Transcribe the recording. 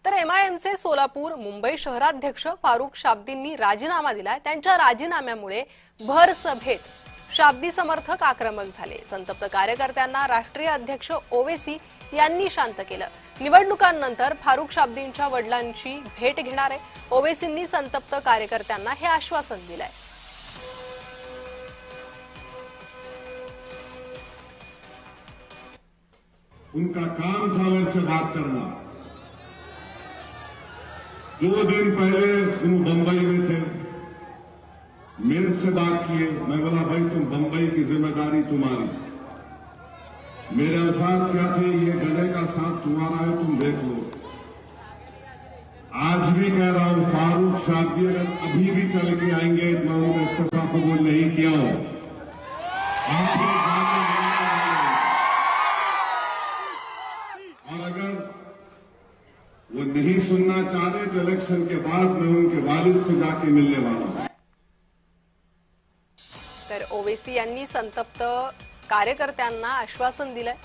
तर एमआयएमचे सोलापूर मुंबई शहराध्यक्ष फारुख शाब्दींनी राजीनामा दिलाय। त्यांच्या राजीनाम्यामुळे भर सभेत शाब्दी समर्थक आक्रमक झाले। संतप्त कार्यकर्त्यांना राष्ट्रीय अध्यक्ष ओवैसी यांनी शांत केलं। निवडणुकांनंतर फारुख शाब्दींच्या वडिलांची भेट घेणार आहे। ओवैसींनी संतप्त कार्यकर्त्यांना हे आश्वासन दिलंय। उनका काम था मेरे से बात करना। 2 दिन पहले वो बंबई में थे, मेरे से बात किए। मैं बोला भाई तुम बंबई की जिम्मेदारी तुम्हारी। मेरे अल्फाज क्या थे, ये गले का सांप तुम्हारा है, तुम देख लो। आज भी कह रहा हूं, फारुख शाब्दी अगर अभी भी चल के आएंगे, मैं उनका इस्तीफा कबूल नहीं किया हूं। और अगर वो नहीं सुनना चाह रहे तो इलेक्शन के बाद मैं उनके वालिद से जाके मिलने वाला हूं। तर ओवैसी यांनी संतप्त कार्यकर्त्यांना आश्वासन दिलंय।